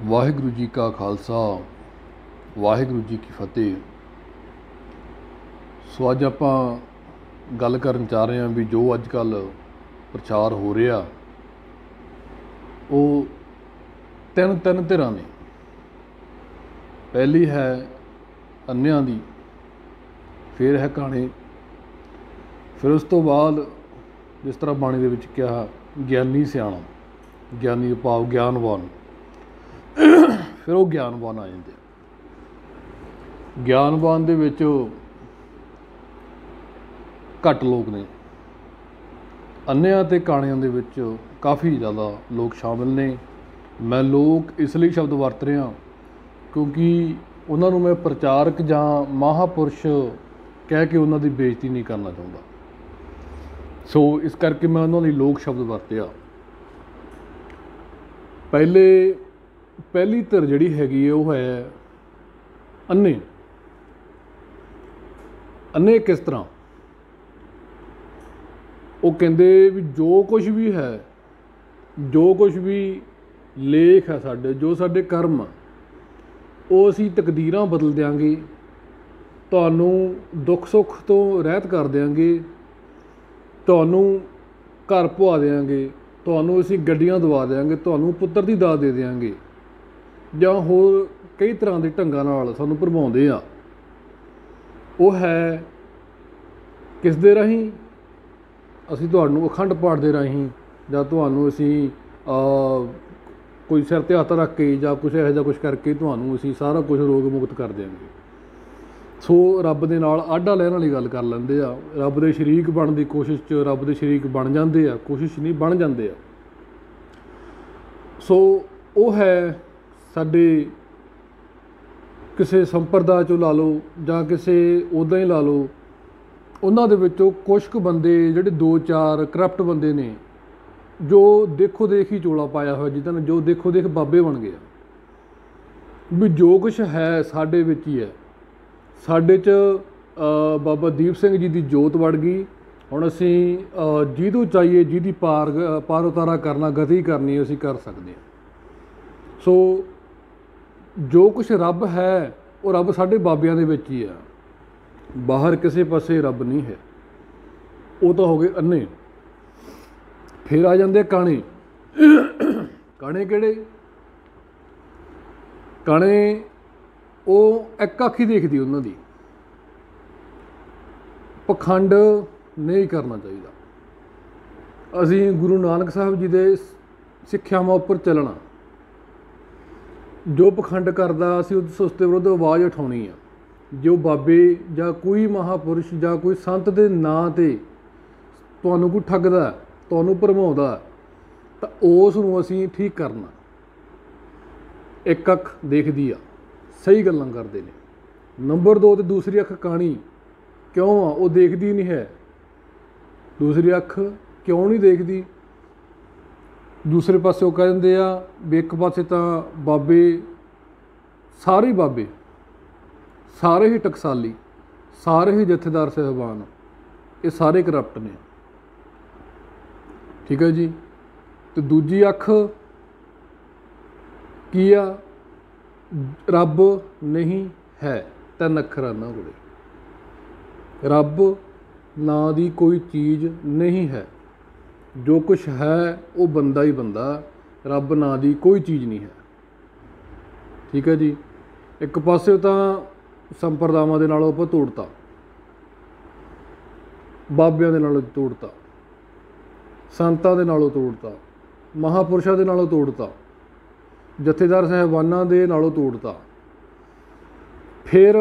वाहिगुरू जी का खालसा वाहिगुरू जी की फतेह। सो अज आप गल करन चाह रहे हैं भी जो अजकल प्रचार हो रहा वो तीन तीन धिरां ने। पहली है अन्नियां दी, फिर है कहानी, फिर उस तो बाद जिस तरह बाणी दे विच कहा ज्ञानी सियाणा, ज्ञानी भाव ज्ञानवान, फिर वो ज्ञानवान आ जाते। ज्ञानवान दे विच घट लोग ने, अन्नियां ते कहानियां दे विच काफ़ी ज़्यादा लोग शामिल ने। मैं लोग इसलिए शब्द वरत रहा क्योंकि उन्होंने मैं प्रचारक जां महापुरुष कह के उन्हों की बेइज्जती नहीं करना चाहता। सो इस करके मैं उन्होंने लोग शब्द वरत्या। पहली धिर जिहड़ी हैगी वो है अन्ने। अन्ने किस तरह? वो कहते भी जो कुछ भी है, जो कुछ भी लेख है साडे, जो साडे कर्म आ, वो असीं तकदीरां बदल देंगे, तुहानूं दुख सुख तो रहत कर देंगे, तुहानूं घर पुआ देंगे, तुहानूं असीं गड्डियां दवा देंगे, तुहानूं पुत्तर दी दात दे देंगे, जां होर कई तरह के ढंगां नाल सानूं भरमाउंदे आ। वो है किस दे राहीं? असीं तुहानूं अखंड पाठ दे राहीं, जां तुहानूं असीं कोई सिर ते हत्थ रख के जां कुछ इहो जिहा कुछ करके तुहानूं असीं सारा कुछ रोग मुक्त कर देंगे। सो रब दे नाल आडा लैण वाली गल कर लैंदे आ। रब दे शरीक बनण दी कोशिश च रब दे शरीक बन जांदे आ, कोशिश नहीं बन जांदे आ। सो वो है साडे किसी संप्रदाय चों ला लो जां किसी उदां ही ला लो, उन्हां दे विचों कुछ क बंदे जिहड़े दो चार करप्ट बंदे ने जो देखो देख ही चोला पाया होया, जिद्दां जो देखो देख बाबे बन गया भी जो कुछ है साडे विच ही है। साडे च बाबा दीप सिंह जी की जोत वड़ गई। हुण असीं जिहदों चाहिए जिहदी पार उतारा करना, गति करनी असीं कर सकते हैं। सो जो कुछ रब है वो रब साडे बाबियां दे विच ही है, बाहर किसी पासे रब नहीं है। वो तो हो गए अन्ने। फिर आ जाते काणे। काणे किहड़े? काणे वो एक अख ही देखदी उन्हां दी, पखंड नहीं करना चाहिए। असीं गुरु नानक साहब जी दे सिक्ख्यावां उपर चलना, जो पखंड करदा असीं उस दे विरुद्ध आवाज़ उठाउणी आ। जो बाबे जां कोई महापुरुष जां कोई संत दे नां ते तुहानूं कोई ठगदा, तुहानूं भरमाउंदा, तां उस नूं असीं ठीक करना। एक अख देखदी आ, सही गल्लां करदे ने। नंबर 2 ते दूसरी अख काणी क्यों आ? वो देखदी नहीं है। दूसरी अख क्यों नहीं देखदी? दूसरे पासे वो कह दिंदे आ भी एक पासे तां बाबे, सारे बाबे, सारे ही टकसाली, सारे ही जथेदार साहबान, ये सारे करप्ट ने। ठीक है जी। तो दूजी अख की आ? रब नहीं है, तीन अखर इन्हां कोले। रब नां दी कोई चीज़ नहीं है, जो कुछ है वो बंदा ही बंदा, रब नां दी कोई चीज़ नहीं है। ठीक है जी। एक पासे तां संप्रदावां दे नालों आपां तोड़ता, बाबियां दे नालों तोड़ता, संतां दे नालों तोड़ता, महापुरुषां दे नालों तोड़ता, जथेदार साहबानां दे नालों तोड़ता। फिर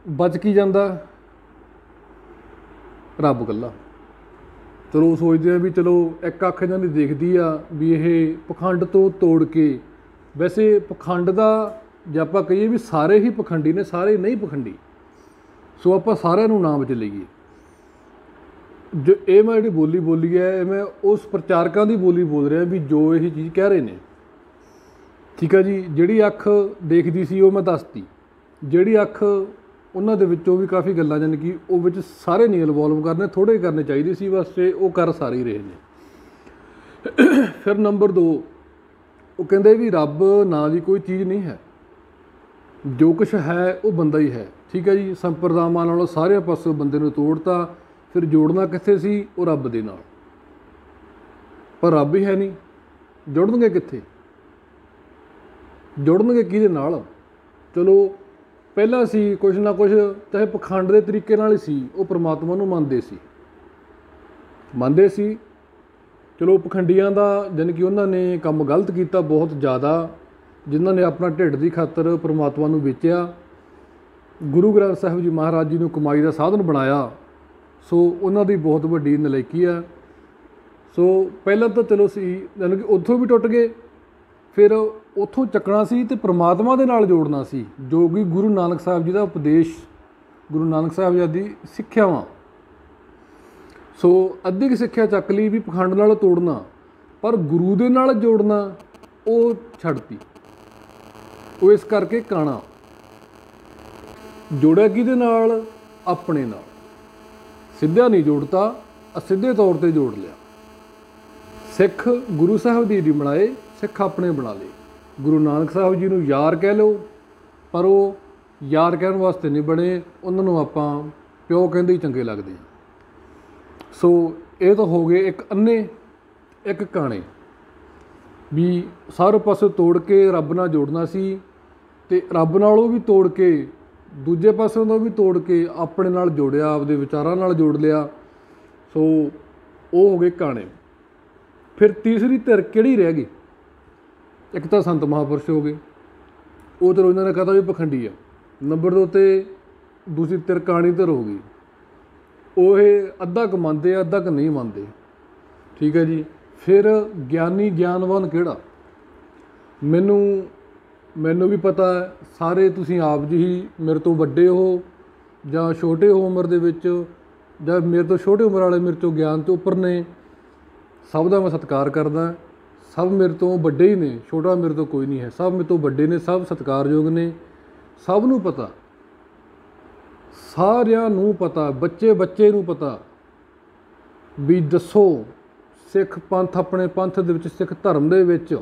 बच की जांदा? रब कल्ला। चलो सोचते हैं भी चलो एक अख इन्हां दी देखदी आ भी ये पखंड तो तोड़ के, वैसे पखंड दा जे आपां कहिए भी सारे ही पखंडी ने, सारे नहीं पखंडी। सो आपां सारिਆਂ ਨੂੰ नाम च लईए। जो ये मैं जी बोली है, मैं उस प्रचारकों की बोली बोल रहा भी जो यही चीज़ कह रहे हैं। ठीक है जी। जिहड़ी अख देखदी सी वो मैं दसती, जिहड़ी अख उन्हां दे विचों भी काफ़ी गल्लां जानी कि वो विच सारे नहीं इनवॉल्व करने, थोड़े करने चाहिए सी, बस वो कर सारे ही रहे हैं। फिर नंबर 2 ਉਹ ਕਹਿੰਦੇ ਵੀ ਰੱਬ ਨਾਂ ਦੀ ਕੋਈ ਚੀਜ਼ ਨਹੀਂ ਹੈ, ਜੋ ਕੁਛ ਹੈ ਉਹ ਬੰਦਾ ਹੀ ਹੈ। ਠੀਕ ਹੈ ਜੀ, ਸੰਪਰਦਾਵਾਂ ਨਾਲੋਂ ਸਾਰੇ ਪਾਸੋਂ ਬੰਦੇ ਨੂੰ ਤੋੜਤਾ, ਫਿਰ ਜੋੜਨਾ ਕਿੱਥੇ ਸੀ? ਉਹ ਰੱਬ ਦੇ ਨਾਲ। ਪਰ ਰੱਬ ਹੀ ਹੈ ਨਹੀਂ, ਜੁੜਨਗੇ ਕਿੱਥੇ? ਜੁੜਨਗੇ ਕਿਹਦੇ ਨਾਲ? ਚਲੋ ਪਹਿਲਾਂ ਸੀ ਕੁਛ ਨਾ ਕੁਛ, ਚਾਹੇ ਪਖੰਡ ਦੇ ਤਰੀਕੇ ਨਾਲ ਹੀ ਸੀ, ਉਹ ਪ੍ਰਮਾਤਮਾ ਨੂੰ ਮੰਨਦੇ ਸੀ। ਚਲੋ ਪਖੰਡੀਆਂ ਦਾ ਜਾਣੀ ਕਿ ਉਹਨਾਂ ਨੇ ਕੰਮ ਗਲਤ ਕੀਤਾ ਬਹੁਤ ਜ਼ਿਆਦਾ, ਜਿਨ੍ਹਾਂ ਨੇ ਆਪਣਾ ਢਿੱਡ ਦੀ ਖਾਤਰ ਪ੍ਰਮਾਤਮਾ ਨੂੰ ਵੇਚਿਆ, ਗੁਰੂ ਗ੍ਰੰਥ ਸਾਹਿਬ ਜੀ ਮਹਾਰਾਜ ਜੀ ਨੂੰ ਕਮਾਈ ਦਾ ਸਾਧਨ ਬਣਾਇਆ। ਸੋ ਉਹਨਾਂ ਦੀ ਬਹੁਤ ਵੱਡੀ ਨਲਾਇਕੀ ਆ। ਸੋ ਪਹਿਲਾਂ ਤਾਂ ਚਲੋ ਸੀ ਜਾਣੀ ਕਿ ਉੱਥੋਂ ਵੀ ਟੁੱਟ ਗਏ, ਫਿਰ ਉੱਥੋਂ ਚੱਕਣਾ ਸੀ ਅਤੇ ਪ੍ਰਮਾਤਮਾ ਦੇ ਨਾਲ ਜੋੜਨਾ ਸੀ, ਜੋ ਕਿ ਗੁਰੂ ਨਾਨਕ ਸਾਹਿਬ ਜੀ ਦਾ ਉਪਦੇਸ਼, ਗੁਰੂ ਨਾਨਕ ਸਾਹਿਬ ਜੀ ਦੀ ਸਿੱਖਿਆਵਾਂ। ਸੋ ਅੱਧੀ ਕੁ ਸਿੱਖਿਆ ਚੱਕ ਲਈ ਵੀ ਪਖੰਡ ਨਾਲ ਤੋੜਨਾ, ਪਰ ਗੁਰੂ ਦੇ ਨਾਲ ਜੋੜਨਾ ਉਹ ਛੱਡਤੀ। ਉਹ ਇਸ ਕਰਕੇ ਕਾਣਾ ਜੋੜਿਆ ਕਿਹਦੇ ਨਾਲ? ਆਪਣੇ ਨਾਲ। ਸਿੱਧਾ ਨਹੀਂ ਜੋੜਤਾ, ਅਸਿੱਧੇ ਤੌਰ 'ਤੇ ਜੋੜ ਲਿਆ। ਸਿੱਖ ਗੁਰੂ ਸਾਹਿਬ ਦੀ ਨਹੀਂ ਬਣਾਏ, ਸਿੱਖ ਆਪਣੇ ਬਣਾ ਲਏ। ਗੁਰੂ ਨਾਨਕ ਸਾਹਿਬ ਜੀ ਨੂੰ ਯਾਰ ਕਹਿ ਲਓ, ਪਰ ਉਹ ਯਾਰ ਕਹਿਣ ਵਾਸਤੇ ਨਹੀਂ ਬਣੇ, ਉਹਨਾਂ ਨੂੰ ਆਪਾਂ ਪਿਓ ਕਹਿੰਦੇ ਹੀ ਚੰਗੇ ਲੱਗਦੇ ਆ। ਸੋ ਇਹ ਤਾਂ ਹੋ ਗਏ ਇੱਕ ਅੰਨੇ ਇੱਕ ਕਾਣੇ, ਵੀ ਸਾਰੇ ਪਾਸੇ ਤੋੜ ਕੇ ਰੱਬ ਨਾਲ ਜੋੜਨਾ ਸੀ, ਅਤੇ ਰੱਬ ਨਾਲੋਂ ਵੀ ਤੋੜ ਕੇ ਦੂਜੇ ਪਾਸਿਓਂ ਦਾ ਵੀ ਤੋੜ ਕੇ ਆਪਣੇ ਨਾਲ ਜੋੜਿਆ, ਆਪਦੇ ਵਿਚਾਰਾਂ ਨਾਲ ਜੋੜ ਲਿਆ। ਸੋ ਉਹ ਹੋ ਗਏ ਕਾਣੇ। ਫਿਰ ਤੀਸਰੀ ਧਿਰ ਕਿਹੜੀ ਰਹਿ ਗਈ? ਇੱਕ ਤਾਂ ਸੰਤ ਮਹਾਂਪੁਰਸ਼ ਹੋ ਗਏ, ਉਹ ਚਲੋ ਇਹਨਾਂ ਨੇ ਕਹਤਾ ਵੀ ਪਖੰਡੀ ਆ। ਨੰਬਰ 2 'ਤੇ ਦੂਸਰੀ ਧਿਰ ਕਾਣੀ ਧਿਰ ਹੋ ਗਈ, ਉਹ ਇਹ ਅੱਧਾ ਕੁ ਮੰਨਦੇ ਆ, ਅੱਧਾ ਕੁ ਨਹੀਂ ਮੰਨਦੇ। ਠੀਕ ਹੈ ਜੀ। ਫਿਰ ਗਿਆਨੀ ਗਿਆਨਵਾਨ ਕਿਹੜਾ? ਮੈਨੂੰ ਵੀ ਪਤਾ ਹੈ, ਸਾਰੇ ਤੁਸੀਂ ਆਪ ਜੀ ਹੀ ਮੇਰੇ ਤੋਂ ਵੱਡੇ ਹੋ ਜਾਂ ਛੋਟੇ ਹੋ ਉਮਰ ਦੇ ਵਿੱਚ, ਜਾਂ ਮੇਰੇ ਤੋਂ ਛੋਟੇ ਉਮਰ ਵਾਲੇ ਮੇਰੇ ਤੋਂ ਗਿਆਨ ਤੋਂ ਉੱਪਰ ਨੇ, ਸਭ ਦਾ ਮੈਂ ਸਤਿਕਾਰ ਕਰਦਾ। ਸਭ ਮੇਰੇ ਤੋਂ ਵੱਡੇ ਹੀ ਨੇ, ਛੋਟਾ ਮੇਰੇ ਤੋਂ ਕੋਈ ਨਹੀਂ ਹੈ, ਸਭ ਮੇਰੇ ਤੋਂ ਵੱਡੇ ਨੇ, ਸਭ ਸਤਿਕਾਰਯੋਗ ਨੇ। ਸਭ ਨੂੰ ਪਤਾ, ਸਾਰਿਆਂ ਨੂੰ ਪਤਾ, ਬੱਚੇ ਨੂੰ ਪਤਾ ਵੀ ਦੱਸੋ ਸਿੱਖ ਪੰਥ, ਆਪਣੇ ਪੰਥ ਦੇ ਵਿੱਚ, ਸਿੱਖ ਧਰਮ ਦੇ ਵਿੱਚ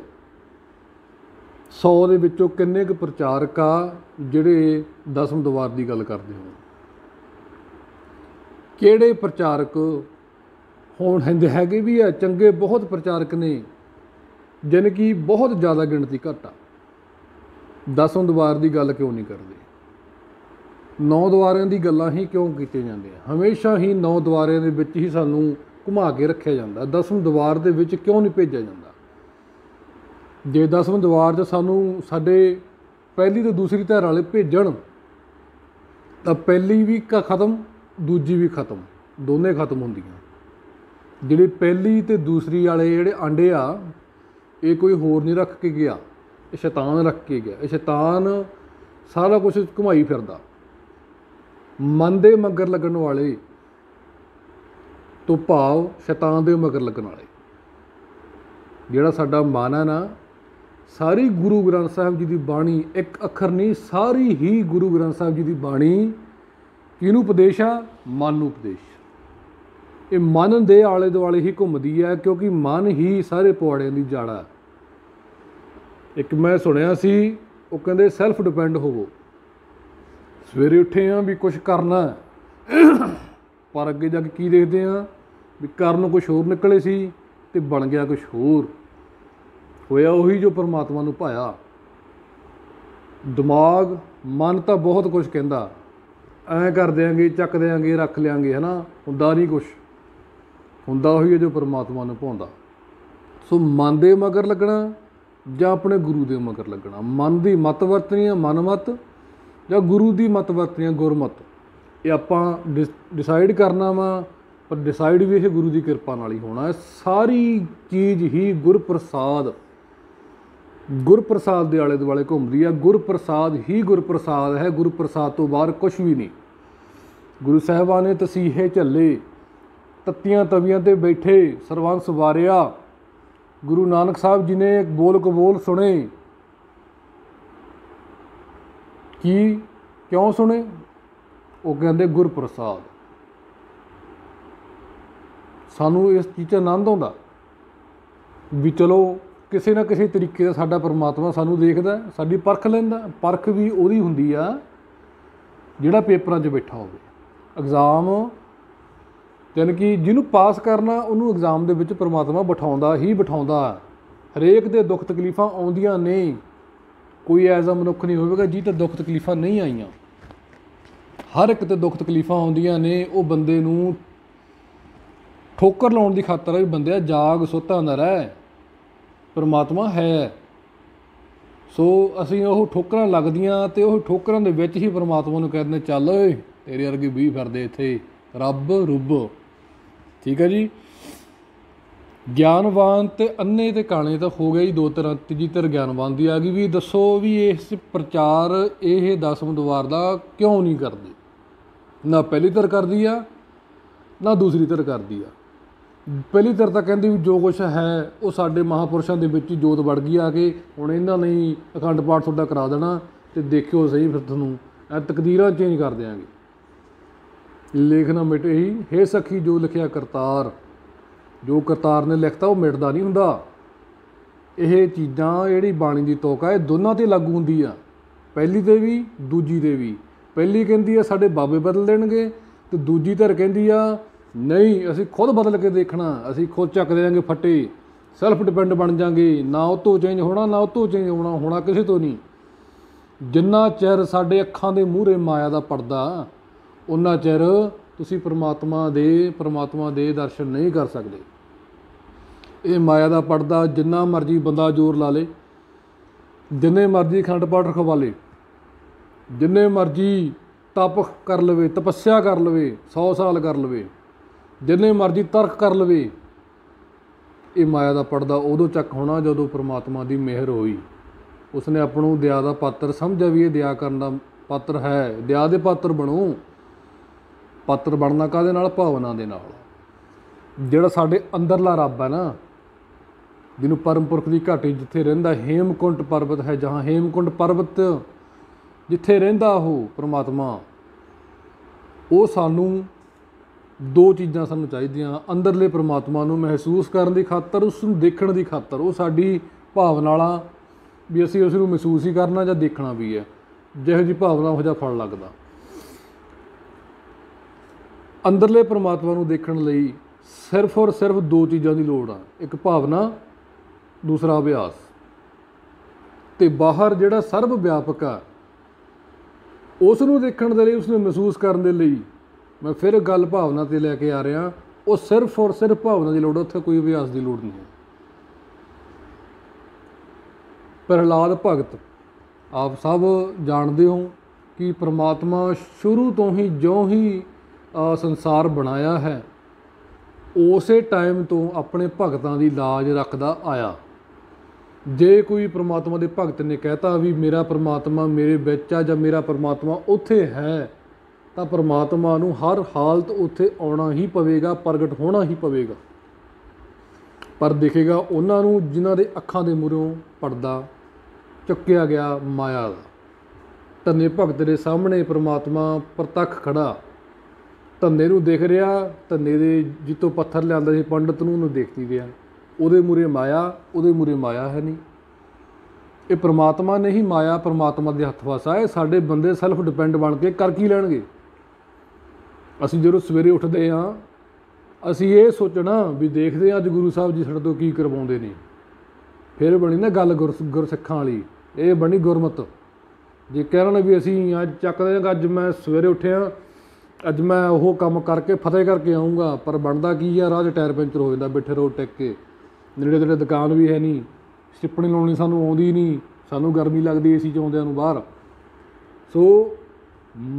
100 ਦੇ ਵਿੱਚੋਂ ਕਿੰਨੇ ਕੁ ਪ੍ਰਚਾਰਕ ਆ ਜਿਹੜੇ ਦਸਮ ਦੁਆਰ ਦੀ ਗੱਲ ਕਰਦੇ ਹੋ? ਕਿਹੜੇ ਪ੍ਰਚਾਰਕ ਹੁਣ ਹੈਗੇ ਵੀ ਆ ਚੰਗੇ, ਬਹੁਤ ਪ੍ਰਚਾਰਕ ਨੇ, ਜਾਣੀ ਕਿ ਬਹੁਤ ਜ਼ਿਆਦਾ ਗਿਣਤੀ ਘੱਟ ਆ। ਦਸਮ ਦੁਆਰ ਦੀ ਗੱਲ ਕਿਉਂ ਨਹੀਂ ਕਰਦੇ? 9 ਦੁਆਰਿਆਂ ਦੀ ਗੱਲਾਂ ਹੀ ਕਿਉਂ ਕੀਤੀਆਂ ਜਾਂਦੀਆਂ? ਹਮੇਸ਼ਾ ਹੀ 9 ਦੁਆਰਿਆਂ ਦੇ ਵਿੱਚ ਹੀ ਸਾਨੂੰ ਘੁਮਾ ਕੇ ਰੱਖਿਆ ਜਾਂਦਾ, ਦਸਮ ਦੁਆਰ ਦੇ ਵਿੱਚ ਕਿਉਂ ਨਹੀਂ ਭੇਜਿਆ ਜਾਂਦਾ? ਜੇ ਦਸਮ ਦੁਆਰ 'ਚ ਸਾਨੂੰ ਸਾਡੇ ਪਹਿਲੀ ਤੋਂ ਦੂਸਰੀ ਧਿਰ ਵਾਲੇ ਭੇਜਣ ਤਾਂ ਪਹਿਲੀ ਵੀ ਖਤਮ, ਦੂਜੀ ਵੀ ਖਤਮ, ਦੋਨੇ ਖਤਮ ਹੁੰਦੀਆਂ। ਜਿਹੜੇ ਪਹਿਲੀ ਅਤੇ ਦੂਸਰੀ ਵਾਲੇ ਜਿਹੜੇ ਆਂਡੇ ਆ, ਇਹ ਕੋਈ ਹੋਰ ਨਹੀਂ ਰੱਖ ਕੇ ਗਿਆ, ਇਹ ਸ਼ੈਤਾਨ ਰੱਖ ਕੇ ਗਿਆ। ਇਹ ਸ਼ੈਤਾਨ ਸਾਰਾ ਕੁਛ ਘੁਮਾਈ ਫਿਰਦਾ। ਮਨ ਦੇ ਮਗਰ ਲੱਗਣ ਵਾਲੇ ਤੋਂ ਭਾਵ ਸ਼ੈਤਾਨ ਦੇ ਮਗਰ ਲੱਗਣ ਵਾਲੇ। ਜਿਹੜਾ ਸਾਡਾ ਮਨ ਹੈ ਨਾ, ਸਾਰੀ ਗੁਰੂ ਗ੍ਰੰਥ ਸਾਹਿਬ ਜੀ ਦੀ ਬਾਣੀ, ਇੱਕ ਅੱਖਰ ਨਹੀਂ, ਸਾਰੀ ਹੀ ਗੁਰੂ ਗ੍ਰੰਥ ਸਾਹਿਬ ਜੀ ਦੀ ਬਾਣੀ ਕਿਹਨੂੰ ਉਪਦੇਸ਼ ਆ? ਮਨ ਨੂੰ ਉਪਦੇਸ਼। ਇਹ ਮਨ ਦੇ ਆਲੇ ਦੁਆਲੇ ਹੀ ਘੁੰਮਦੀ ਹੈ, ਕਿਉਂਕਿ ਮਨ ਹੀ ਸਾਰੇ ਪੁਆੜਿਆਂ ਦੀ ਜੜ੍ਹ ਹੈ। ਇੱਕ ਮੈਂ ਸੁਣਿਆ ਸੀ, ਉਹ ਕਹਿੰਦੇ ਸੈਲਫ ਡਿਪੈਂਡ ਹੋਵੋ। ਸਵੇਰੇ ਉੱਠੇ ਹਾਂ ਵੀ ਕੁਛ ਕਰਨਾ, ਪਰ ਅੱਗੇ ਜਾ ਕੇ ਕੀ ਦੇਖਦੇ ਹਾਂ ਵੀ ਕਰਨ ਕੁਛ ਹੋਰ ਨਿਕਲੇ ਸੀ ਅਤੇ ਬਣ ਗਿਆ ਕੁਛ ਹੋਰ। ਹੋਇਆ ਉਹੀ ਜੋ ਪਰਮਾਤਮਾ ਨੂੰ ਭਾਇਆ। ਦਿਮਾਗ, ਮਨ ਤਾਂ ਬਹੁਤ ਕੁਛ ਕਹਿੰਦਾ, ਐਂ ਕਰ ਦਿਆਂਗੇ, ਚੱਕ ਦਿਆਂਗੇ, ਰੱਖ ਲਿਆਂਗੇ, ਹੈ ਨਾ, ਹੁੰਦਾ ਨਹੀਂ ਕੁਛ। ਹੁੰਦਾ ਉਹੀ ਹੈ ਜੋ ਪਰਮਾਤਮਾ ਨੂੰ ਭਾਉਂਦਾ। ਸੋ ਮਨ ਦੇ ਮਗਰ ਲੱਗਣਾ ਜਾਂ ਆਪਣੇ ਗੁਰੂ ਦੇ ਮਗਰ ਲੱਗਣਾ। ਮਨ ਦੀ ਮੱਤ ਵਰਤਣੀ ਆ ਮਨ ਮੱਤ, ਜਾਂ ਗੁਰੂ ਦੀ ਮੱਤ ਵਰਤਣੀ ਆ ਗੁਰਮੱਤ। ਇਹ ਆਪਾਂ ਡਿਸਾਈਡ ਕਰਨਾ ਵਾ, ਪਰ ਡਿਸਾਈਡ ਵੀ ਇਹ ਗੁਰੂ ਦੀ ਕਿਰਪਾ ਨਾਲ ਹੀ ਹੋਣਾ। ਸਾਰੀ ਚੀਜ਼ ਹੀ ਗੁਰਪ੍ਰਸਾਦ, ਗੁਰਪ੍ਰਸਾਦ ਦੇ ਆਲੇ ਦੁਆਲੇ ਘੁੰਮਦੀ ਆ। ਗੁਰਪ੍ਰਸਾਦ ਹੀ ਗੁਰਪ੍ਰਸਾਦ ਹੈ, ਗੁਰਪ੍ਰਸਾਦ ਤੋਂ ਬਾਹਰ ਕੁਛ ਵੀ ਨਹੀਂ। ਗੁਰੂ ਸਾਹਿਬਾਨ ਨੇ ਤਸੀਹੇ ਝੱਲੇ, ਤੱਤੀਆਂ ਤਵੀਆਂ 'ਤੇ ਬੈਠੇ, ਸਰਬੰਸ ਵਾਰਿਆ। ਗੁਰੂ ਨਾਨਕ ਸਾਹਿਬ ਜੀ ਨੇ ਬੋਲ ਕਬੋਲ ਸੁਣੇ। ਕਿਉਂ ਸੁਣੇ? ਉਹ ਕਹਿੰਦੇ ਗੁਰਪ੍ਰਸਾਦ। ਸਾਨੂੰ ਇਸ ਚੀਜ਼ 'ਚ ਆਨੰਦ ਆਉਂਦਾ ਵੀ ਚਲੋ ਕਿਸੇ ਨਾ ਕਿਸੇ ਤਰੀਕੇ ਦਾ ਸਾਡਾ ਪਰਮਾਤਮਾ ਸਾਨੂੰ ਦੇਖਦਾ, ਸਾਡੀ ਪਰਖ ਲੈਂਦਾ। ਪਰਖ ਵੀ ਉਹਦੀ ਹੁੰਦੀ ਆ ਜਿਹੜਾ ਪੇਪਰਾਂ 'ਚ ਬੈਠਾ ਹੋਵੇ। ਐਗਜ਼ਾਮ ਯਾਨੀ ਕਿ ਜਿਹਨੂੰ ਪਾਸ ਕਰਨਾ ਉਹਨੂੰ ਐਗਜ਼ਾਮ ਦੇ ਵਿੱਚ ਪਰਮਾਤਮਾ ਬਿਠਾਉਂਦਾ ਹੀ ਬਿਠਾਉਂਦਾ। ਹਰੇਕ ਦੇ ਦੁੱਖ ਤਕਲੀਫਾਂ ਆਉਂਦੀਆਂ ਨੇ, ਕੋਈ ਐਜ਼ ਆ ਮਨੁੱਖ ਨਹੀਂ ਹੋਵੇਗਾ ਜਿਹਦੇ 'ਤੇ ਦੁੱਖ ਤਕਲੀਫਾਂ ਨਹੀਂ ਆਈਆਂ। ਹਰ ਇੱਕ 'ਤੇ ਦੁੱਖ ਤਕਲੀਫਾਂ ਆਉਂਦੀਆਂ ਨੇ। ਉਹ ਬੰਦੇ ਨੂੰ ਠੋਕਰ ਲਾਉਣ ਦੀ ਖਾਤਰ ਵੀ ਬੰਦਿਆ ਜਾਗ ਸੁੱਤਾ ਨਾ ਰਹਿ, ਪਰਮਾਤਮਾ ਹੈ। ਸੋ ਅਸੀਂ ਉਹ ਠੋਕਰਾਂ ਲੱਗਦੀਆਂ ਅਤੇ ਉਹ ਠੋਕਰਾਂ ਦੇ ਵਿੱਚ ਹੀ ਪਰਮਾਤਮਾ ਨੂੰ ਕਹਿੰਦੇ ਚੱਲ ਓਏ ਤੇਰੇ ਵਰਗੇ 20 ਫਿਰਦੇ ਇੱਥੇ, ਰੱਬ ਰੁੱਬ। ਠੀਕ ਹੈ ਜੀ। ਗਿਆਨਵਾਨ ਅਤੇ ਅੰਨੇ ਅਤੇ ਕਾਣੇ ਤਾਂ ਹੋ ਗਿਆ ਜੀ ਦੋ ਤਰ੍ਹਾਂ। ਤੀਜੀ ਧਿਰ ਗਿਆਨਵਾਨ ਦੀ ਆ ਗਈ ਵੀ ਦੱਸੋ ਵੀ ਇਸ ਪ੍ਰਚਾਰ ਇਹ 10ਵੇਂ ਦੁਆਰ ਦਾ ਕਿਉਂ ਨਹੀਂ ਕਰਦੇ। ਨਾ ਪਹਿਲੀ ਧਿਰ ਕਰਦੀ ਆ ਨਾ ਦੂਸਰੀ ਧਿਰ ਕਰਦੀ ਆ। ਪਹਿਲੀ ਧਿਰ ਤਾਂ ਕਹਿੰਦੀ ਵੀ ਜੋ ਕੁਛ ਹੈ ਉਹ ਸਾਡੇ ਮਹਾਂਪੁਰਸ਼ਾਂ ਦੇ ਵਿੱਚ ਹੀ ਜੋਤ ਵੜ ਗਈ ਆ ਕੇ, ਹੁਣ ਇਹਨਾਂ ਨੇ ਹੀ ਅਖੰਡ ਪਾਠ ਤੁਹਾਡਾ ਕਰਾ ਦੇਣਾ ਅਤੇ ਦੇਖਿਓ ਸਹੀ ਫਿਰ ਤੁਹਾਨੂੰ ਇਹ ਤਕਦੀਰਾਂ ਚੇਂਜ ਕਰ ਦਿਆਂਗੇ। ਲੇਖ ਨਾ ਮਿਟੇ ਹੀ ਹੇ ਸਖੀ ਜੋ ਲਿਖਿਆ ਕਰਤਾਰ। ਜੋ ਕਰਤਾਰ ਨੇ ਲਿਖਤਾ ਉਹ ਮਿਟਦਾ ਨਹੀਂ ਹੁੰਦਾ। ਇਹ ਚੀਜ਼ਾਂ ਜਿਹੜੀ ਬਾਣੀ ਦੀ ਤੋਕ ਹੈ ਇਹ ਦੋਨਾਂ 'ਤੇ ਲਾਗੂ ਹੁੰਦੀ ਆ, ਪਹਿਲੀ 'ਤੇ ਵੀ ਦੂਜੀ 'ਤੇ ਵੀ। ਪਹਿਲੀ ਕਹਿੰਦੀ ਆ ਸਾਡੇ ਬਾਬੇ ਬਦਲ ਦੇਣਗੇ ਅਤੇ ਦੂਜੀ ਧਿਰ ਕਹਿੰਦੀ ਆ ਨਹੀਂ ਅਸੀਂ ਖੁਦ ਬਦਲ ਕੇ ਦੇਖਣਾ, ਅਸੀਂ ਖੁਦ ਚੱਕ ਦੇਵਾਂਗੇ ਫੱਟੇ, ਸੈਲਫ ਡਿਪੈਂਡ ਬਣ ਜਾਂਗੇ, ਨਾ ਉਹ ਤੋਂ ਚੇਂਜ ਹੋਣਾ ਨਾ ਉਹ ਤੋਂ ਚੇਂਜ ਹੋਣਾ ਕਿਸੇ ਤੋਂ ਨਹੀਂ। ਜਿੰਨਾ ਚਿਰ ਸਾਡੇ ਅੱਖਾਂ ਦੇ ਮੂਹਰੇ ਮਾਇਆ ਦਾ ਪਰਦਾ ਉਨਾ ਚਿਰ ਤੁਸੀਂ ਪਰਮਾਤਮਾ ਦੇ ਦਰਸ਼ਨ ਨਹੀਂ ਕਰ ਸਕਦੇ। ਇਹ ਮਾਇਆ ਦਾ ਪਰਦਾ ਜਿੰਨਾ ਮਰਜ਼ੀ ਬੰਦਾ ਜ਼ੋਰ ਲਾ ਲੇ, ਜਿੰਨੇ ਮਰਜ਼ੀ ਅਖੰਡ ਪਾਠ ਰਖਵਾ ਲੇ, ਜਿੰਨੇ ਮਰਜ਼ੀ ਤਪ ਕਰ ਲਵੇ, ਤਪੱਸਿਆ ਕਰ ਲਵੇ, 100 ਸਾਲ ਕਰ ਲਵੇ, ਜਿੰਨੇ ਮਰਜ਼ੀ ਤਰਕ ਕਰ ਲਵੇ, ਇਹ ਮਾਇਆ ਦਾ ਪਰਦਾ ਉਦੋਂ ਚੱਕ ਹੋਣਾ ਜਦੋਂ ਪਰਮਾਤਮਾ ਦੀ ਮਿਹਰ ਹੋਈ। ਉਸਨੇ ਆਪਾਂ ਨੂੰ ਦਇਆ ਦਾ ਪਾਤਰ ਸਮਝਿਆ ਵੀ ਇਹ ਦਇਆ ਕਰਨ ਦਾ ਪਾਤਰ ਹੈ। ਦਇਆ ਦੇ ਪਾਤਰ ਬਣੋ। ਪਾਤਰ ਬਣਨਾ ਕਾਹਦੇ ਨਾਲ? ਭਾਵਨਾ ਦੇ ਨਾਲ। ਜਿਹੜਾ ਸਾਡੇ ਅੰਦਰਲਾ ਰੱਬ ਹੈ ਨਾ, ਜਿਹਨੂੰ ਪਰਮ ਪੁਰਖ ਦੀ ਘਾਟੀ ਜਿੱਥੇ ਰਹਿੰਦਾ, ਹੇਮਕੁੰਟ ਪਰਬਤ ਹੈ ਜਹਾਂ, ਹੇਮਕੁੰਟ ਪਰਬਤ ਜਿੱਥੇ ਰਹਿੰਦਾ ਉਹ ਪਰਮਾਤਮਾ, ਉਹ ਸਾਨੂੰ ਦੋ ਚੀਜ਼ਾਂ ਸਾਨੂੰ ਚਾਹੀਦੀਆਂ। ਅੰਦਰਲੇ ਪਰਮਾਤਮਾ ਨੂੰ ਮਹਿਸੂਸ ਕਰਨ ਦੀ ਖਾਤਰ, ਉਸ ਨੂੰ ਦੇਖਣ ਦੀ ਖਾਤਰ। ਉਹ ਸਾਡੀ ਭਾਵਨਾ ਵਾਲਾ ਵੀ ਅਸੀਂ ਉਸ ਨੂੰ ਮਹਿਸੂਸ ਹੀ ਕਰਨਾ ਜਾਂ ਦੇਖਣਾ ਵੀ ਹੈ। ਜਿਹੋ ਜਿਹੀ ਭਾਵਨਾ ਉਹੋ ਜਿਹਾ ਫਲ ਲੱਗਦਾ। ਅੰਦਰਲੇ ਪਰਮਾਤਮਾ ਨੂੰ ਦੇਖਣ ਲਈ ਸਿਰਫ ਔਰ ਸਿਰਫ ਦੋ ਚੀਜ਼ਾਂ ਦੀ ਲੋੜ ਆ, ਇੱਕ ਭਾਵਨਾ, ਦੂਸਰਾ ਅਭਿਆਸ। ਅਤੇ ਬਾਹਰ ਜਿਹੜਾ ਸਰਬ ਵਿਆਪਕ ਆ ਉਸ ਨੂੰ ਦੇਖਣ ਦੇ ਲਈ, ਉਸ ਨੂੰ ਮਹਿਸੂਸ ਕਰਨ ਦੇ ਲਈ ਮੈਂ ਫਿਰ ਗੱਲ ਭਾਵਨਾ 'ਤੇ ਲੈ ਕੇ ਆ ਰਿਹਾ। ਉਹ ਸਿਰਫ ਔਰ ਸਿਰਫ ਭਾਵਨਾ ਦੀ ਲੋੜ, ਉੱਥੇ ਕੋਈ ਅਭਿਆਸ ਦੀ ਲੋੜ ਨਹੀਂ ਹੈ। ਪ੍ਰਹਿਲਾਦ ਭਗਤ ਆਪ ਸਭ ਜਾਣਦੇ ਹੋ ਕਿ ਪਰਮਾਤਮਾ ਸ਼ੁਰੂ ਤੋਂ ਹੀ ਜਿਉਂ ਹੀ ਸੰਸਾਰ ਬਣਾਇਆ ਹੈ ਉਸੇ ਟਾਈਮ ਤੋਂ ਆਪਣੇ ਭਗਤਾਂ ਦੀ ਲਾਜ ਰੱਖਦਾ ਆਇਆ। ਜੇ ਕੋਈ ਪਰਮਾਤਮਾ ਦੇ ਭਗਤ ਨੇ ਕਹਿਤਾ ਵੀ ਮੇਰਾ ਪਰਮਾਤਮਾ ਮੇਰੇ ਵਿੱਚ ਆ ਜਾਂ ਮੇਰਾ ਪਰਮਾਤਮਾ ਉੱਥੇ ਹੈ, ਤਾਂ ਪਰਮਾਤਮਾ ਨੂੰ ਹਰ ਹਾਲਤ ਉੱਥੇ ਆਉਣਾ ਹੀ ਪਵੇਗਾ, ਪ੍ਰਗਟ ਹੋਣਾ ਹੀ ਪਵੇਗਾ। ਪਰ ਦਿਖੇਗਾ ਉਹਨਾਂ ਨੂੰ ਜਿਨ੍ਹਾਂ ਦੇ ਅੱਖਾਂ ਦੇ ਮੂਹਰੋਂ ਪਰਦਾ ਚੁੱਕਿਆ ਗਿਆ ਮਾਇਆ ਦਾ। ਧੰਨੇ ਭਗਤ ਦੇ ਸਾਹਮਣੇ ਪਰਮਾਤਮਾ ਪ੍ਰਤੱਖ ਖੜਾ, ਧੰਨੇ ਨੂੰ ਦਿਖ ਰਿਹਾ। ਧੰਨੇ ਦੇ ਜਿੱਤੋਂ ਪੱਥਰ ਲਿਆਂਦਾ ਸੀ ਪੰਡਤ ਨੂੰ, ਉਹਨੂੰ ਦੇਖ ਨਹੀਂ ਰਿਹਾ। ਉਹਦੇ ਮੂਹਰੇ ਮਾਇਆ, ਉਹਦੇ ਮੂਹਰੇ ਮਾਇਆ ਹੈ ਨਹੀਂ। ਇਹ ਪਰਮਾਤਮਾ ਨੇ ਹੀ ਮਾਇਆ ਪਰਮਾਤਮਾ ਦੇ ਹੱਥ ਵਸ ਆ। ਇਹ ਸਾਡੇ ਬੰਦੇ ਸੈਲਫ ਡਿਪੈਂਡ ਬਣ ਕੇ ਕਰ ਕੀ ਲੈਣਗੇ? ਅਸੀਂ ਜਦੋਂ ਸਵੇਰੇ ਉੱਠਦੇ ਹਾਂ ਅਸੀਂ ਇਹ ਸੋਚਣਾ ਵੀ ਦੇਖਦੇ ਹਾਂ ਅੱਜ ਗੁਰੂ ਸਾਹਿਬ ਜੀ ਸਾਡੇ ਤੋਂ ਕੀ ਕਰਵਾਉਂਦੇ ਨੇ। ਫਿਰ ਬਣੀ ਨਾ ਗੱਲ ਗੁਰਸਿੱਖਾਂ ਵਾਲੀ, ਇਹ ਬਣੀ ਗੁਰਮਤ। ਜੇ ਕਹਿਣ ਵੀ ਅਸੀਂ ਅੱਜ ਚੱਕਦੇ ਹਾਂ, ਅੱਜ ਮੈਂ ਸਵੇਰੇ ਉੱਠਿਆ, ਅੱਜ ਮੈਂ ਉਹ ਕੰਮ ਕਰਕੇ ਫਤਿਹ ਕਰਕੇ ਆਊਂਗਾ, ਪਰ ਬਣਦਾ ਕੀ ਆ? ਰਾਹ 'ਚ ਟਾਇਰ ਪੈਂਚਰ ਹੋ ਜਾਂਦਾ, ਬੈਠੇ ਰਹੋ ਟਿਕ ਕੇ। ਨੇੜੇ ਤੇੜੇ ਦੁਕਾਨ ਵੀ ਹੈ ਨਹੀਂ, ਸਟਿੱਪਣੀ ਲਾਉਣੀ ਸਾਨੂੰ ਆਉਂਦੀ ਨਹੀਂ, ਸਾਨੂੰ ਗਰਮੀ ਲੱਗਦੀ ਏ ਸੀ 'ਚ ਆਉਂਦਿਆਂ ਨੂੰ ਬਾਹਰ। ਸੋ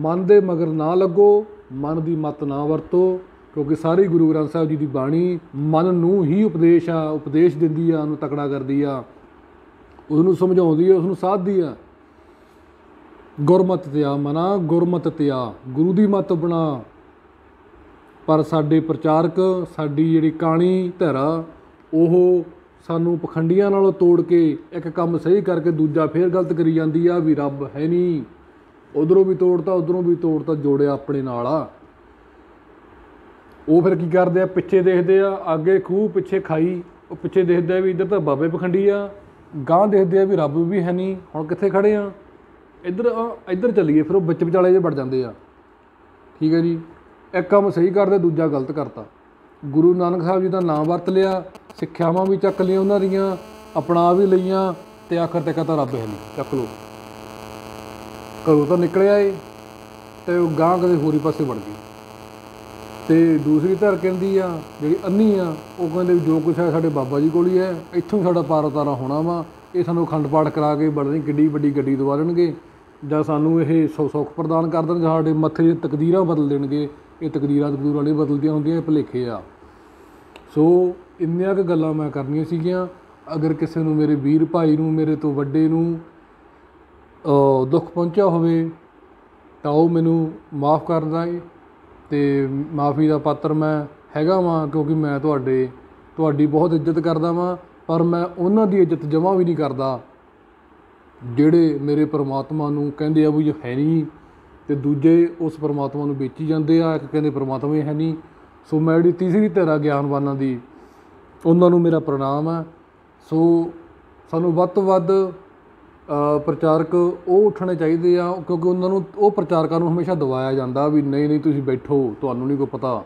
ਮਨ ਦੇ ਮਗਰ ਨਾ ਲੱਗੋ, ਮਨ ਦੀ ਮੱਤ ਨਾ ਵਰਤੋ, ਕਿਉਂਕਿ ਸਾਰੀ ਗੁਰੂ ਗ੍ਰੰਥ ਸਾਹਿਬ ਜੀ ਦੀ ਬਾਣੀ ਮਨ ਨੂੰ ਹੀ ਉਪਦੇਸ਼ ਦਿੰਦੀ ਆ, ਉਹਨੂੰ ਤਕੜਾ ਕਰਦੀ ਆ, ਉਸਨੂੰ ਸਮਝਾਉਂਦੀ ਆ, ਉਸਨੂੰ ਸਾਧਦੀ ਆ। ਗੁਰਮਤਿ ਤਿਆ ਮਨਾ, ਗੁਰਮਤਿ ਤਿਆ, ਗੁਰੂ ਦੀ ਮੱਤ ਬਣਾ। ਪਰ ਸਾਡੇ ਪ੍ਰਚਾਰਕ, ਸਾਡੀ ਜਿਹੜੀ ਕਾਣੀ ਧਿਰਾ, ਉਹ ਸਾਨੂੰ ਪਖੰਡੀਆਂ ਨਾਲੋਂ ਤੋੜ ਕੇ ਇੱਕ ਕੰਮ ਸਹੀ ਕਰਕੇ ਦੂਜਾ ਫੇਰ ਗਲਤ ਕਰੀ ਜਾਂਦੀ ਆ ਵੀ ਰੱਬ ਹੈ ਨਹੀਂ। ਉੱਧਰੋਂ ਵੀ ਤੋੜਤਾ, ਉੱਧਰੋਂ ਵੀ ਤੋੜਤਾ, ਜੋੜਿਆ ਆਪਣੇ ਨਾਲ ਆ। ਉਹ ਫਿਰ ਕੀ ਕਰਦੇ ਆ? ਪਿੱਛੇ ਦੇਖਦੇ ਆ, ਅੱਗੇ ਖੂਹ ਪਿੱਛੇ ਖਾਈ, ਉਹ ਪਿੱਛੇ ਦੇਖਦੇ ਆ ਵੀ ਇੱਧਰ ਤਾਂ ਬਾਬੇ ਪਖੰਡੀ ਆ, ਗਾਂਹ ਦੇਖਦੇ ਆ ਵੀ ਰੱਬ ਵੀ ਹੈ ਨਹੀਂ, ਹੁਣ ਕਿੱਥੇ ਖੜ੍ਹੇ ਆ, ਇੱਧਰ ਚੱਲੀਏ, ਫਿਰ ਉਹ ਵਿੱਚ ਵਿਚਾਲੇ ਜਿਹੇ ਵੜ ਜਾਂਦੇ ਆ। ਠੀਕ ਹੈ ਜੀ, ਇੱਕ ਕੰਮ ਸਹੀ ਕਰਦੇ, ਦੂਜਾ ਗਲਤ ਕਰਤਾ। ਗੁਰੂ ਨਾਨਕ ਸਾਹਿਬ ਜੀ ਦਾ ਨਾਮ ਵਰਤ ਲਿਆ, ਸਿੱਖਿਆਵਾਂ ਵੀ ਚੱਕ ਲਈਆਂ ਉਹਨਾਂ ਦੀਆਂ, ਅਪਣਾ ਵੀ ਲਈਆਂ, ਅਤੇ ਆਖਰ ਤੇ ਕਹਤਾ ਰੱਬ ਹੈ ਨਹੀਂ, ਚੱਕ ਲਓ। ਘਰੋਂ ਤਾਂ ਨਿਕਲਿਆ ਏ ਅਤੇ ਉਹ ਗਾਂਹ ਕਦੇ ਹੋਰ ਹੀ ਪਾਸੇ ਵੜ ਗਏ। ਅਤੇ ਦੂਸਰੀ ਧਿਰ ਕਹਿੰਦੀ ਆ ਜਿਹੜੀ ਅੰਨੀ ਆ, ਉਹ ਕਹਿੰਦੇ ਵੀ ਜੋ ਕੁਛ ਹੈ ਸਾਡੇ ਬਾਬਾ ਜੀ ਕੋਲ ਹੀ ਹੈ, ਇੱਥੋਂ ਹੀ ਸਾਡਾ ਪਾਰ ਉਤਾਰਾ ਹੋਣਾ ਵਾ, ਇਹ ਸਾਨੂੰ ਅਖੰਡ ਪਾਠ ਕਰਾ ਕੇ ਪਤਾ ਨਹੀਂ ਕਿੱਡੀ ਵੱਡੀ ਗੱਡੀ ਦਵਾ ਦੇਣਗੇ, ਜਾਂ ਸਾਨੂੰ ਇਹ ਸੁੱਖ ਪ੍ਰਦਾਨ ਕਰ ਦੇਣਗੇ, ਸਾਡੇ ਮੱਥੇ 'ਚ ਤਕਦੀਰਾਂ ਬਦਲ ਦੇਣਗੇ। ਇਹ ਤਕਦੀਰਾਂ ਨਹੀਂ ਬਦਲਦੀਆਂ ਹੁੰਦੀਆਂ, ਇਹ ਭੁਲੇਖੇ ਆ। ਸੋ ਇੰਨੀਆਂ ਕੁ ਗੱਲਾਂ ਮੈਂ ਕਰਨੀਆਂ ਸੀਗੀਆਂ। ਅਗਰ ਕਿਸੇ ਨੂੰ, ਮੇਰੇ ਵੀਰ ਭਾਈ ਨੂੰ, ਮੇਰੇ ਤੋਂ ਵੱਡੇ ਨੂੰ ਦੁੱਖ ਪਹੁੰਚਿਆ ਹੋਵੇ ਤਾਂ ਉਹ ਮੈਨੂੰ ਮਾफ़ ਕਰਦਾ ਏ, ਅਤੇ ਮਾफ़ੀ ਦਾ ਪਾਤਰ ਮੈਂ ਹੈਗਾ ਵਾਂ, ਕਿਉਂਕਿ ਮੈਂ ਤੁਹਾਡੀ ਬਹੁਤ ਇੱਜ਼ਤ ਕਰਦਾ ਵਾਂ। ਪਰ ਮੈਂ ਉਹਨਾਂ ਦੀ ਇੱਜ਼ਤ ਜਮਾਂ ਵੀ ਨਹੀਂ ਕਰਦਾ ਜਿਹੜੇ ਮੇਰੇ ਪਰਮਾਤਮਾ ਨੂੰ ਕਹਿੰਦੇ ਆ ਵੀ ਹੈ ਨਹੀਂ, ਅਤੇ ਦੂਜੇ ਉਸ ਪਰਮਾਤਮਾ ਨੂੰ ਵੇਚੀ ਜਾਂਦੇ ਆ, ਇੱਕ ਕਹਿੰਦੇ ਪਰਮਾਤਮਾ ਹੀ ਹੈ ਨਹੀਂ। ਸੋ ਮੈਂ ਜਿਹੜੀ ਤੀਸਰੀ ਧਿਰ ਆ ਗਿਆਨਵਾਨਾਂ ਦੀ, ਉਹਨਾਂ ਨੂੰ ਮੇਰਾ ਪ੍ਰਣਾਮ ਹੈ। ਸੋ ਸਾਨੂੰ ਵੱਧ ਤੋਂ ਵੱਧ ਪ੍ਰਚਾਰਕ ਉਹ ਉੱਠਣੇ ਚਾਹੀਦੇ ਆ, ਕਿਉਂਕਿ ਉਹਨਾਂ ਨੂੰ, ਉਹ ਪ੍ਰਚਾਰਕਾਂ ਨੂੰ ਹਮੇਸ਼ਾ ਦਬਾਇਆ ਜਾਂਦਾ ਵੀ ਨਹੀਂ ਤੁਸੀਂ ਬੈਠੋ, ਤੁਹਾਨੂੰ ਨਹੀਂ ਕੋਈ ਪਤਾ,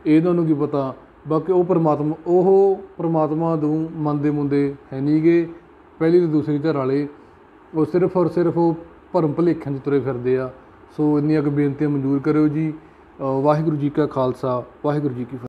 ਇਹਨਾਂ ਨੂੰ ਕੀ ਪਤਾ। ਬਾਕੀ ਉਹ ਪਰਮਾਤਮਾ ਨੂੰ ਮੰਨਦੇ ਮੁੰਦੇ ਹੈ ਨਹੀਂ ਗੇ। ਪਹਿਲੀ ਅਤੇ ਦੂਸਰੀ ਧਿਰ ਵਾਲੇ ਉਹ ਸਿਰਫ ਔਰ ਸਿਰਫ ਉਹ ਭਰਮ ਭੁਲੇਖਿਆਂ 'ਚ ਤੁਰੇ ਫਿਰਦੇ ਆ। ਸੋ ਇੰਨੀਆਂ ਕੁ ਬੇਨਤੀਆਂ ਮਨਜ਼ੂਰ ਕਰਿਓ ਜੀ। ਵਾਹਿਗੁਰੂ ਜੀ ਕਾ ਖਾਲਸਾ, ਵਾਹਿਗੁਰੂ ਜੀ ਕੀ ਫਤਿਹ।